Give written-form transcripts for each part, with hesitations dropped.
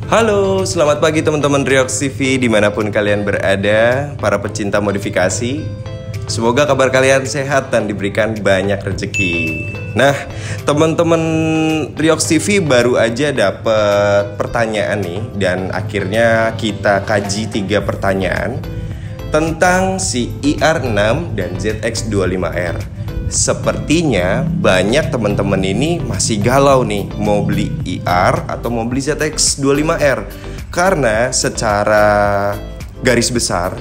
Halo, selamat pagi teman-teman Riox TV dimanapun kalian berada, para pecinta modifikasi. Semoga kabar kalian sehat dan diberikan banyak rezeki. Nah, teman-teman Riox TV baru aja dapat pertanyaan nih, dan akhirnya kita kaji 3 pertanyaan tentang si IR6 dan ZX25R. Sepertinya banyak teman-teman ini masih galau nih mau beli IR atau mau beli ZX25R, karena secara garis besar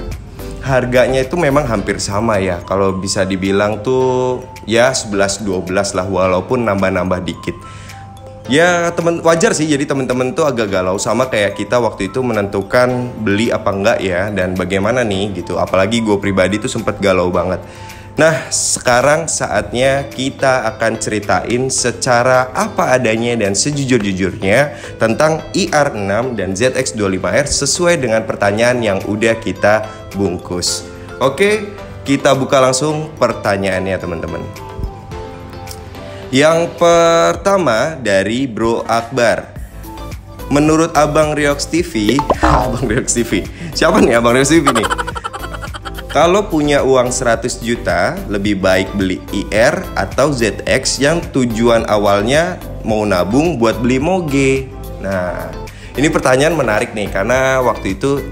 harganya itu memang hampir sama ya. Kalau bisa dibilang tuh ya 11-12 lah, walaupun nambah-nambah dikit. Ya wajar sih, jadi teman-teman tuh agak galau sama kayak kita waktu itu menentukan beli apa enggak ya, dan bagaimana nih gitu. Apalagi gue pribadi tuh sempet galau banget. Nah, sekarang saatnya kita akan ceritain secara apa adanya dan sejujur-jujurnya tentang IR6 dan ZX25R sesuai dengan pertanyaan yang udah kita bungkus. Oke, kita buka langsung pertanyaannya teman-teman. Yang pertama dari Bro Akbar. Menurut Abang Riox TV, Abang Riox TV, siapa nih Abang Riox TV nih? Kalau punya uang 100 juta, lebih baik beli IR atau ZX yang tujuan awalnya mau nabung buat beli moge. Nah, ini pertanyaan menarik nih, karena waktu itu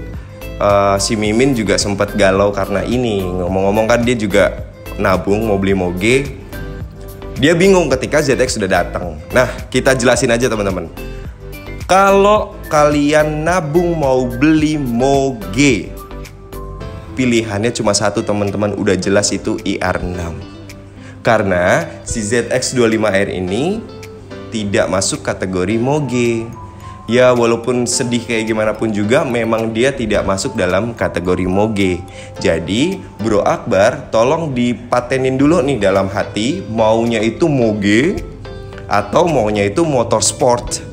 si Mimin juga sempat galau karena ini. Ngomong-ngomong kan dia juga nabung mau beli moge. Dia bingung ketika ZX sudah datang. Nah, kita jelasin aja teman-teman. Kalau kalian nabung mau beli moge, pilihannya cuma satu teman-teman, udah jelas itu IR6. Karena si ZX25R ini tidak masuk kategori moge. Ya walaupun sedih kayak gimana pun juga, memang dia tidak masuk dalam kategori moge. Jadi Bro Akbar tolong dipatenin dulu nih dalam hati, maunya itu moge atau maunya itu motorsport.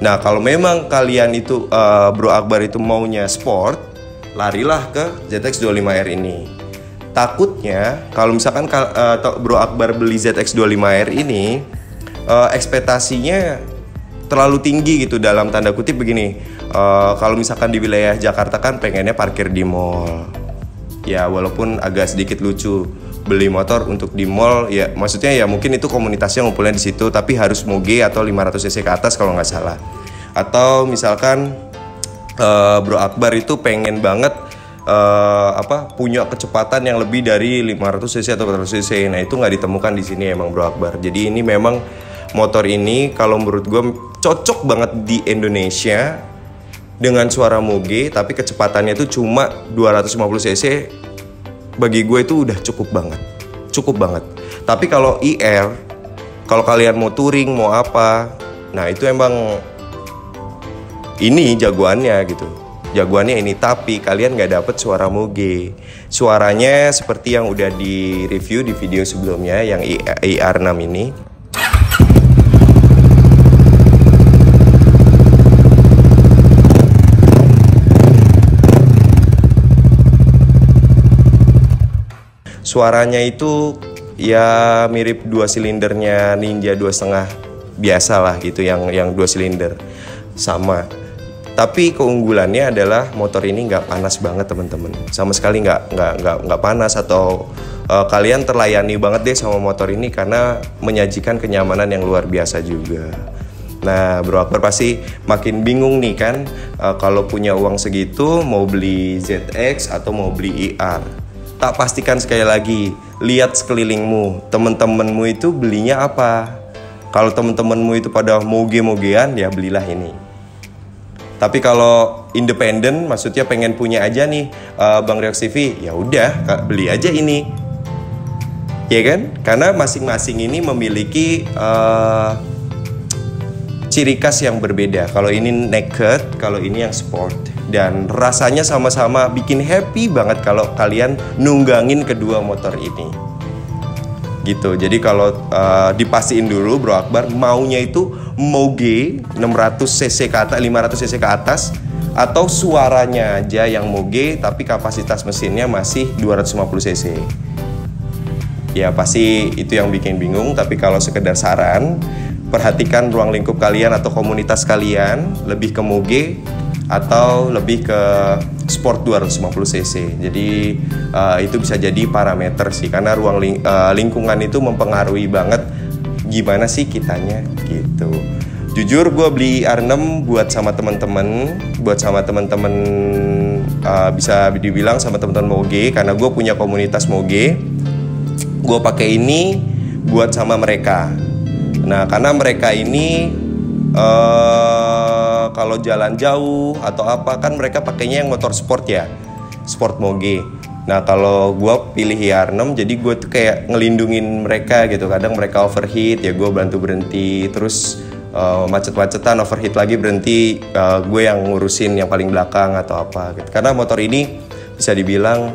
Nah kalau memang kalian itu Bro Akbar itu maunya sport, larilah ke ZX25R ini. Takutnya kalau misalkan Bro Akbar beli ZX25R ini, ekspektasinya terlalu tinggi gitu, dalam tanda kutip begini. Kalau misalkan di wilayah Jakarta kan pengennya parkir di mall. Ya walaupun agak sedikit lucu beli motor untuk di mall, ya maksudnya ya mungkin itu komunitasnya ngumpulnya di situ, tapi harus moge atau 500 cc ke atas kalau nggak salah. Atau misalkan Bro Akbar itu pengen banget punya kecepatan yang lebih dari 500 cc atau 400 cc. Nah itu nggak ditemukan di sini emang Bro Akbar. Jadi ini memang motor ini kalau menurut gue cocok banget di Indonesia dengan suara moge, tapi kecepatannya itu cuma 250 cc. Bagi gue itu udah cukup banget. Tapi kalau IR, kalau kalian mau touring mau apa, nah itu emang ini jagoannya gitu. Jagoannya ini, tapi kalian nggak dapet suara moge. Suaranya seperti yang udah di review di video sebelumnya yang IR6 ini. Suaranya itu ya mirip 2 silindernya Ninja 2,5 biasa lah gitu, yang 2 silinder sama. Tapi keunggulannya adalah motor ini nggak panas banget teman-teman, sama sekali nggak panas, atau kalian terlayani banget deh sama motor ini karena menyajikan kenyamanan yang luar biasa juga. Nah Bro Akbar pasti makin bingung nih kan, kalau punya uang segitu mau beli ZX atau mau beli IR. Tak pastikan sekali lagi, lihat sekelilingmu, temen-temenmu itu belinya apa. Kalau temen-temenmu itu pada moge-mogean, ya belilah ini. Tapi kalau independen, maksudnya pengen punya aja nih Bang Riox TV, ya udah beli aja ini, ya kan? Karena masing-masing ini memiliki ciri khas yang berbeda. Kalau ini naked, kalau ini yang sport, dan rasanya sama-sama bikin happy banget kalau kalian nunggangin kedua motor ini. Gitu. Jadi kalau dipastiin dulu Bro Akbar maunya itu moge 600 cc ke atas, 500 cc ke atas, atau suaranya aja yang moge tapi kapasitas mesinnya masih 250 cc. Ya pasti itu yang bikin bingung. Tapi kalau sekedar saran, perhatikan ruang lingkup kalian atau komunitas kalian, lebih ke moge atau lebih ke sport 250 cc. Jadi itu bisa jadi parameter sih, karena lingkungan itu mempengaruhi banget gimana sih kitanya gitu. Jujur gue beli R6 buat sama teman-teman, bisa dibilang sama teman-teman moge, karena gue punya komunitas moge. Gue pakai ini buat sama mereka. Nah, karena mereka ini kalau jalan jauh atau apa kan mereka pakainya yang motor sport ya, sport moge. Nah, kalau gue pilih R6, jadi gue tuh kayak ngelindungin mereka gitu. Kadang mereka overheat, ya gue bantu berhenti. Terus macet-macetan, overheat lagi berhenti, gue yang ngurusin yang paling belakang atau apa gitu. Karena motor ini bisa dibilang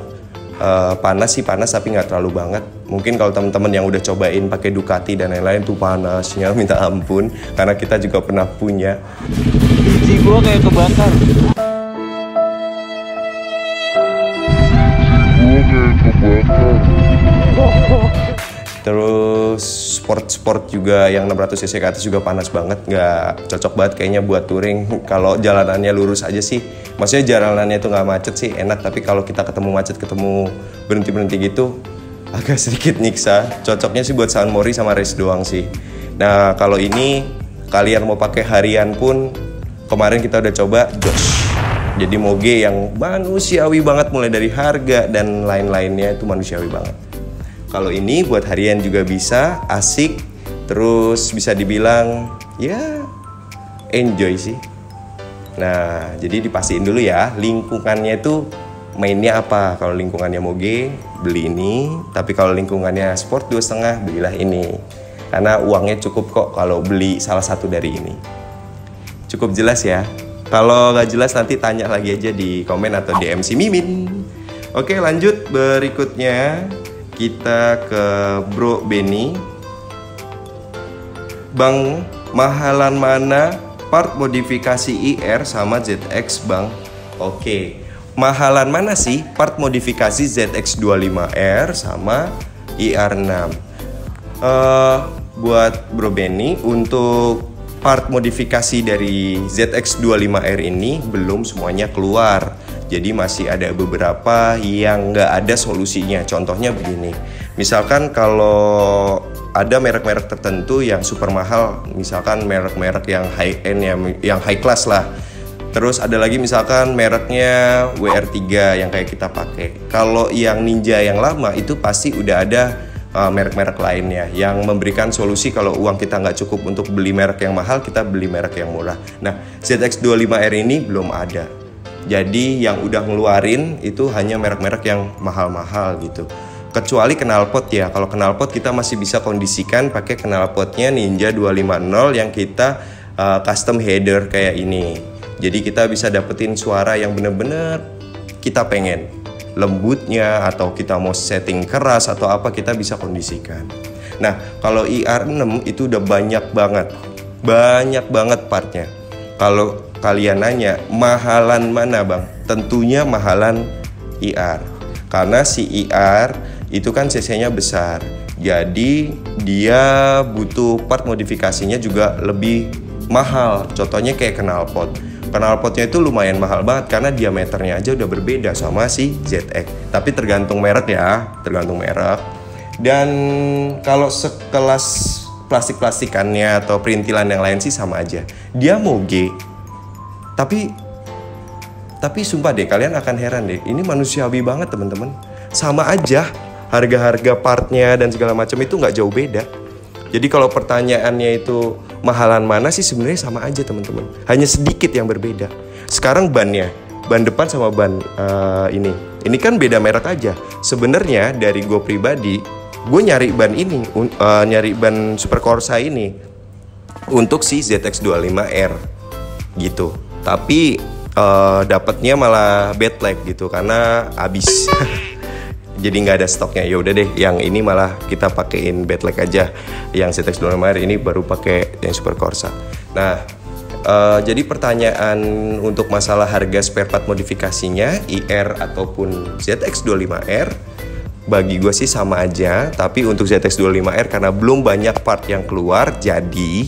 panas tapi nggak terlalu banget. Mungkin kalau teman-teman yang udah cobain pakai Ducati dan lain-lain tuh panasnya minta ampun, karena kita juga pernah punya. Biji gua kayak kebakar. Terus sport juga yang 600 cc ke atas juga panas banget, nggak cocok banget kayaknya buat touring. Kalau jalanannya lurus aja sih, maksudnya jalanannya itu nggak macet sih enak, tapi kalau kita ketemu macet, ketemu berhenti gitu agak sedikit nyiksa. Cocoknya sih buat San Mori sama race doang sih. Nah, kalau ini kalian mau pakai harian pun, kemarin kita udah coba Josh. Jadi moge yang manusiawi banget, mulai dari harga dan lain-lainnya itu manusiawi banget. Kalau ini buat harian juga bisa, asik, terus bisa dibilang ya enjoy sih. Nah, jadi dipastiin dulu ya lingkungannya itu mainnya apa. Kalau lingkungannya moge, beli ini. Tapi kalau lingkungannya sport 2,5, belilah ini. Karena uangnya cukup kok kalau beli salah satu dari ini. Cukup jelas ya. Kalau nggak jelas nanti tanya lagi aja di komen atau DM si Mimin. Oke, lanjut berikutnya. Kita ke Bro Benny. Bang, mahalan mana part modifikasi IR sama ZX bang? Oke, mahalan mana sih part modifikasi ZX25R sama IR6? Buat Bro Benny, untuk part modifikasi dari ZX25R ini belum semuanya keluar. Jadi masih ada beberapa yang nggak ada solusinya. Contohnya begini, misalkan kalau ada merek-merek tertentu yang super mahal, misalkan merek-merek yang high end, yang high class lah. Terus ada lagi misalkan mereknya WR3 yang kayak kita pakai. Kalau yang Ninja yang lama itu pasti udah ada merek-merek lainnya yang memberikan solusi kalau uang kita nggak cukup untuk beli merek yang mahal, kita beli merek yang murah. Nah, ZX25R ini belum ada. Jadi yang udah ngeluarin itu hanya merek-merek yang mahal-mahal gitu. Kecuali knalpot ya. Kalau knalpot kita masih bisa kondisikan pakai knalpotnya Ninja 250 yang kita custom header kayak ini. Jadi kita bisa dapetin suara yang bener-bener kita pengen. Lembutnya atau kita mau setting keras atau apa, kita bisa kondisikan. Nah, kalau IR6 itu udah banyak banget partnya. Kalau kalian nanya mahalan mana bang? Tentunya mahalan IR. Karena si IR itu kan cc-nya besar. Jadi dia butuh part modifikasinya juga lebih mahal. Contohnya kayak knalpot. Knalpotnya itu lumayan mahal banget karena diameternya aja udah berbeda sama si ZX. Tapi tergantung merek ya, tergantung merek. Dan kalau sekelas plastik-plastikannya atau perintilan yang lain sih sama aja. Dia moge. Tapi sumpah deh, kalian akan heran deh. Ini manusiawi banget teman-teman. Sama aja, harga-harga partnya dan segala macam itu nggak jauh beda. Jadi kalau pertanyaannya itu mahalan mana sih, sebenarnya sama aja teman-teman. Hanya sedikit yang berbeda. Sekarang bannya, ban depan sama ban ini kan beda merek aja. Sebenarnya dari gue pribadi, gue nyari ban ini, nyari ban Super Corsa ini untuk si ZX25R gitu. Tapi dapatnya malah bad lag gitu karena habis. Jadi nggak ada stoknya. Ya udah deh, yang ini malah kita pakein bad lag aja. Yang ZX25R ini baru pakai yang Super Corsa. Nah, jadi pertanyaan untuk masalah harga spare part modifikasinya IR ataupun ZX25R, bagi gue sih sama aja. Tapi untuk ZX25R karena belum banyak part yang keluar, jadi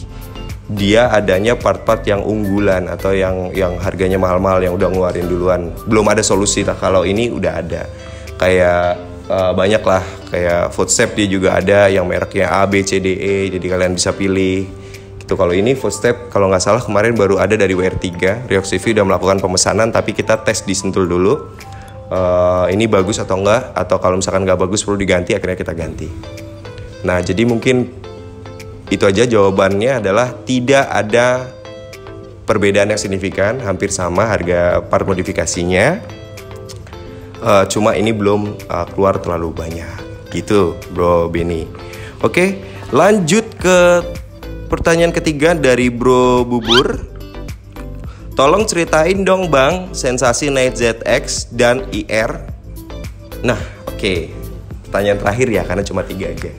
dia adanya part-part yang unggulan atau yang harganya mahal-mahal, yang udah ngeluarin duluan. Belum ada solusi lah. Kalau ini udah ada. Kayak banyak lah, kayak footstep dia juga ada yang mereknya A, B, C, D, E. Jadi kalian bisa pilih. Gitu. Kalau ini footstep kalau nggak salah kemarin baru ada dari WR3. Ryox TV udah melakukan pemesanan, tapi kita tes di Sentul dulu. Ini bagus atau enggak, atau kalau misalkan nggak bagus perlu diganti, akhirnya kita ganti. Nah, jadi mungkin itu aja jawabannya adalah tidak ada perbedaan yang signifikan, hampir sama harga part modifikasinya. Cuma ini belum keluar terlalu banyak gitu, Bro Benny. Oke, lanjut ke pertanyaan ketiga dari Bro Bubur. Tolong ceritain dong Bang, sensasi naik ZX dan IR. Nah, oke. Pertanyaan terakhir ya, karena cuma 3 aja.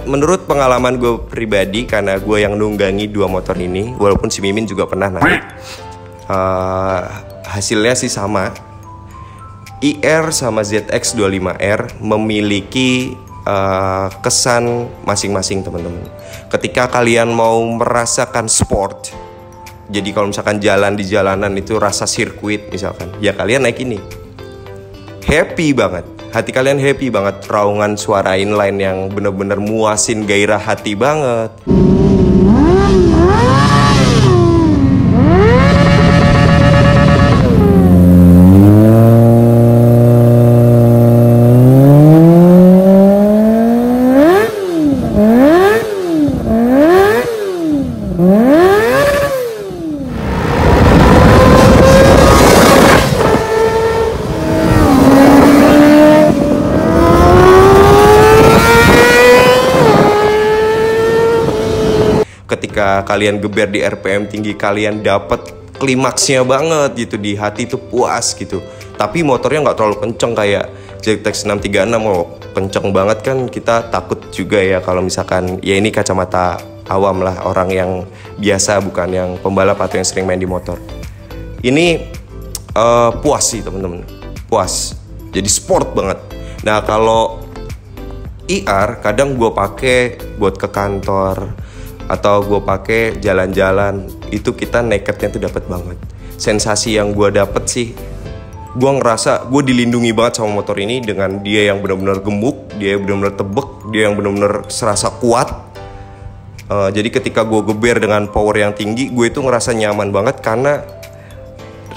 Menurut pengalaman gue pribadi, karena gue yang nunggangi 2 motor ini, walaupun si Mimin juga pernah naik, hasilnya sih sama. IR sama ZX25R memiliki kesan masing-masing teman-teman. Ketika kalian mau merasakan sport, jadi kalau misalkan jalan di jalanan itu rasa sirkuit misalkan, ya kalian naik ini. Happy banget, hati kalian happy banget. Raungan suara inline yang bener-bener muasin gairah hati banget. Ketika kalian geber di RPM tinggi, kalian dapat klimaksnya banget gitu, di hati tuh puas gitu. Tapi motornya nggak terlalu kenceng kayak ZX 636. Oh, kenceng banget kan, kita takut juga ya kalau misalkan, ya ini kacamata awam lah, orang yang biasa bukan yang pembalap atau yang sering main di motor. Ini puas sih temen-temen, puas. Jadi sport banget. Nah kalau IR kadang gue pakai buat ke kantor atau gue pakai jalan-jalan, itu kita nakednya tuh dapat banget. Sensasi yang gue dapet sih, gue ngerasa gue dilindungi banget sama motor ini, dengan dia yang benar-benar gemuk, dia yang benar-benar tebek, dia yang benar-benar serasa kuat. Jadi ketika gue geber dengan power yang tinggi, gue itu ngerasa nyaman banget karena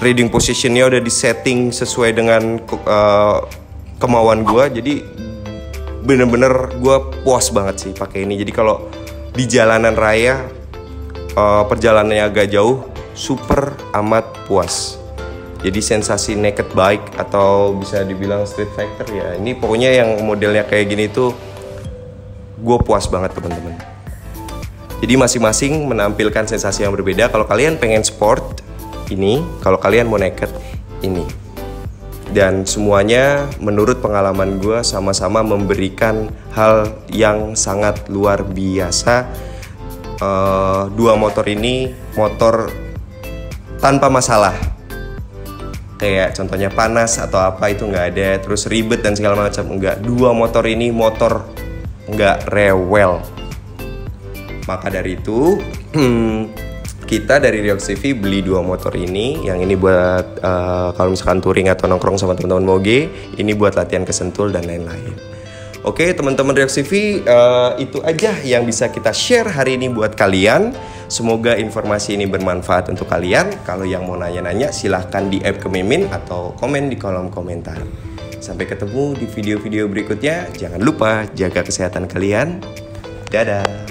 riding positionnya udah disetting sesuai dengan kemauan gue. Jadi bener-bener gue puas banget sih pakai ini. Jadi kalau di jalanan raya, perjalanannya agak jauh, super amat puas. Jadi sensasi naked bike atau bisa dibilang street fighter ya, ini pokoknya yang modelnya kayak gini tuh gue puas banget teman-teman. Jadi masing-masing menampilkan sensasi yang berbeda. Kalau kalian pengen sport, ini. Kalau kalian mau naked, ini. Dan semuanya menurut pengalaman gue sama-sama memberikan hal yang sangat luar biasa. Dua motor ini motor tanpa masalah. Kayak contohnya panas atau apa itu nggak ada, terus ribet dan segala macam, enggak. Dua motor ini motor nggak rewel. Maka dari itu kita dari Ryox TV beli dua motor ini. Yang ini buat kalau misalkan touring atau nongkrong sama teman-teman moge, ini buat latihan ke Sentul dan lain-lain. Oke teman-teman Ryox TV, itu aja yang bisa kita share hari ini buat kalian. Semoga informasi ini bermanfaat untuk kalian. Kalau yang mau nanya-nanya silahkan DM ke Mimin atau komen di kolom komentar. Sampai ketemu di video-video berikutnya. Jangan lupa jaga kesehatan kalian. Dadah.